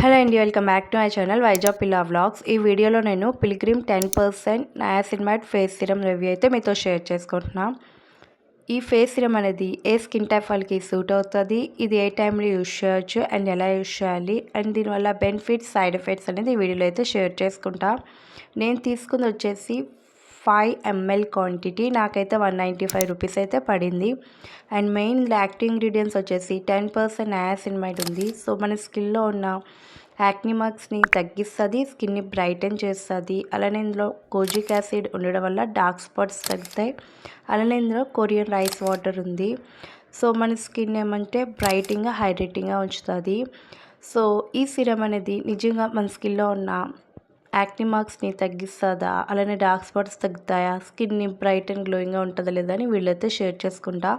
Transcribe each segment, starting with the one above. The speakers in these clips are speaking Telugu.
హలో అండి, welcome back to my channel Vizag పిల్లా వ్లాగ్స్. ఈ వీడియోలో నేను pilgrim 10% niacinamide face serum review అయితే మీతో షేర్ చేసుకుంటున్నా. ఈ ఫేస్ సిరమ్ అనేది ఏ స్కిన్ టైప్ వాళ్ళకి సూట్ అవుతుంది, ఇది ఏ టైంలో యూజ్ చేయొచ్చు అండ్ ఎలా యూజ్ చేయాలి అండ్ దీనివల్ల బెనిఫిట్స్ సైడ్ ఎఫెక్ట్స్ అనేది ఈ వీడియోలో అయితే షేర్ చేసుకుంటా. నేను తీసుకుంది వచ్చేసి 5 ml క్వాంటిటీ, నాకైతే 195 రూపీస్ అయితే పడింది. అండ్ మెయిన్ యాక్టివ్ ఇంగ్రీడియంట్స్ వచ్చేసి 10% నయాసినమైడ్ ఉంది. సో మన స్కిన్లో ఉన్న యాక్ని మార్క్స్ని తగ్గిస్తుంది, స్కిన్ని బ్రైటన్ చేస్తుంది. అలానే ఇందులో కోజిక్ యాసిడ్ ఉండడం వల్ల డార్క్ స్పాట్స్ తగ్గుతాయి. అలానే ఇందులో కొరియన్ రైస్ వాటర్ ఉంది. సో మన స్కిన్ ఏమంటే బ్రైటింగ్గా హైడ్రేటింగ్గా ఉంచుతుంది. సో ఈ సిరమ్ అనేది నిజంగా మన స్కిన్లో ఉన్న యాక్ని మార్క్స్ని తగ్గిస్తుందా, అలానే డార్క్ స్పాట్స్ తగ్గుతాయా, స్కిన్ని బ్రైట్ అండ్ గ్లోయింగ్గా ఉంటుందా లేదా అని వీళ్ళైతే షేర్ చేసుకుంటా.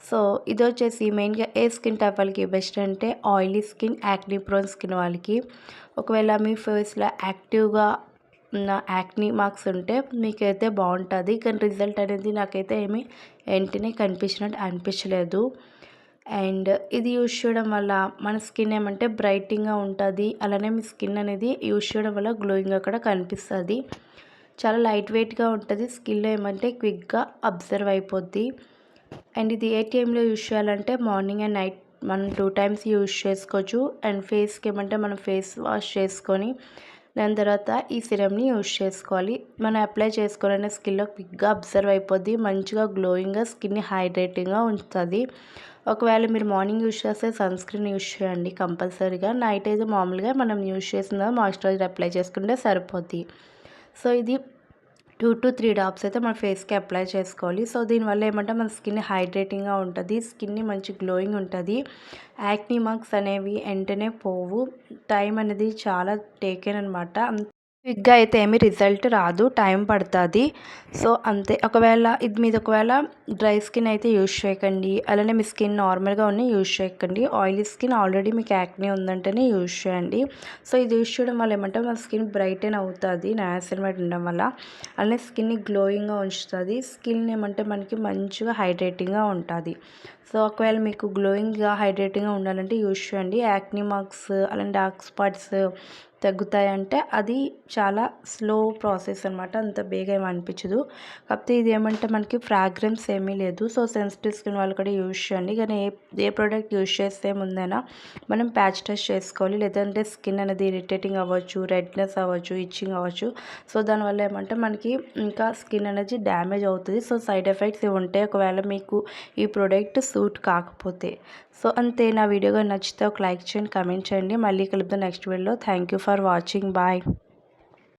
సో ఇది వచ్చేసి మెయిన్గా ఏ స్కిన్ టైప్ వాళ్ళకి బెస్ట్ అంటే ఆయిలీ స్కిన్, యాక్ని ప్రోన్ స్కిన్ వాళ్ళకి. ఒకవేళ మీ ఫేస్లో యాక్టివ్గా ఉన్న యాక్ని మార్క్స్ ఉంటే మీకైతే బాగుంటుంది. కానీ రిజల్ట్ అనేది నాకైతే ఏమీ వెంటనే కనిపించినట్టు అనిపించలేదు. అండ్ ఇది యూజ్ చేయడం వల్ల మన స్కిన్ ఏమంటే బ్రైటింగ్గా ఉంటుంది. అలానే మీ స్కిన్ అనేది యూజ్ చేయడం వల్ల గ్లోయింగ్గా కూడా కనిపిస్తుంది. చాలా లైట్ వెయిట్గా ఉంటుంది, స్కిన్లో ఏమంటే క్విక్గా అబ్జర్వ్ అయిపోద్ది. అండ్ ఇది ఏ టైంలో యూజ్ చేయాలంటే మార్నింగ్ అండ్ నైట్ మనం 2 టైమ్స్ యూజ్ చేసుకోవచ్చు. అండ్ ఫేస్కి ఏమంటే మనం ఫేస్ వాష్ చేసుకొని దాని తర్వాత ఈ సిరమ్ని యూజ్ చేసుకోవాలి. మనం అప్లై చేసుకోవాలనే స్కిన్లో క్విక్గా అబ్జర్వ్ అయిపోద్ది, మంచిగా గ్లోయింగ్గా స్కిన్ని హైడ్రేటింగ్గా ఉంచుతుంది. ఒకవేళ మీరు మార్నింగ్ యూజ్ చేస్తే సన్ స్క్రీన్ యూజ్ చేయండి కంపల్సరీగా. నైట్ అయితే మామూలుగా మనం యూజ్ చేసిన మాయిశ్చరైజర్ అప్లై చేసుకుంటే సరిపోద్ది. సో ఇది 2 to 3 డాప్స్ అయితే మన ఫేస్కి అప్లై చేసుకోవాలి. సో దీనివల్ల ఏమంటే మన స్కిన్ హైడ్రేటింగ్గా ఉంటుంది, స్కిన్ని మంచి గ్లోయింగ్ ఉంటుంది. యాక్ని మార్క్స్ అనేవి వెంటనే పోవు, టైం అనేది చాలా టేకెన్ అనమాట. క్విక్గా అయితే ఏమి రిజల్ట్ రాదు, టైం పడుతుంది. సో అంతే. ఒకవేళ డ్రై స్కిన్ అయితే యూజ్ చేయకండి. అలానే మీ స్కిన్ నార్మల్గా ఉన్న యూజ్ చేయకండి. ఆయిలీ స్కిన్ ఆల్రెడీ మీకు యాక్ని ఉందంటేనే యూజ్ చేయండి. సో ఇది యూజ్ చేయడం వల్ల ఏమంటే మన స్కిన్ బ్రైటన్ అవుతుంది నయాసినమైడ్ ఉండడం వల్ల. అలానే స్కిన్ని గ్లోయింగ్గా ఉంచుతుంది, స్కిన్ ఏమంటే మనకి మంచిగా హైడ్రేటింగ్గా ఉంటుంది. సో ఒకవేళ మీకు గ్లోయింగ్గా హైడ్రేటింగ్గా ఉండాలంటే యూజ్ చేయండి. యాక్ని మార్క్స్ అలానే డార్క్ స్పాట్స్ తగ్గుతాయంటే అది చాలా స్లో ప్రాసెస్ అనమాట, అంత బేగా ఏమి అనిపించదు. కాకపోతే ఇది ఏమంటే మనకి ఫ్రాగ్రెన్స్ ఏమీ లేదు. సో సెన్సిటివ్ స్కిన్ వాళ్ళు కూడా యూజ్ చేయండి. కానీ ఏ ప్రోడక్ట్ యూజ్ చేస్తే ముందైనా మనం ప్యాచ్ టెస్ట్ చేసుకోవాలి, లేదంటే స్కిన్ అనేది ఇరిటేటింగ్ అవ్వచ్చు, రెడ్నెస్ అవ్వచ్చు, ఇచ్చింగ్ అవ్వచ్చు. సో దానివల్ల ఏమంటే మనకి ఇంకా స్కిన్ అనేది డ్యామేజ్ అవుతుంది. సో సైడ్ ఎఫెక్ట్స్ ఇవి ఉంటాయి ఒకవేళ మీకు ఈ ప్రోడక్ట్ సూట్ కాకపోతే. సో అంతే. నా వీడియో నచ్చితే ఒక లైక్ చేయండి, కమెంట్ చేయండి. మళ్ళీ కలుద్దాం నెక్స్ట్ వీడియోలో. Thank you for watching. Bye.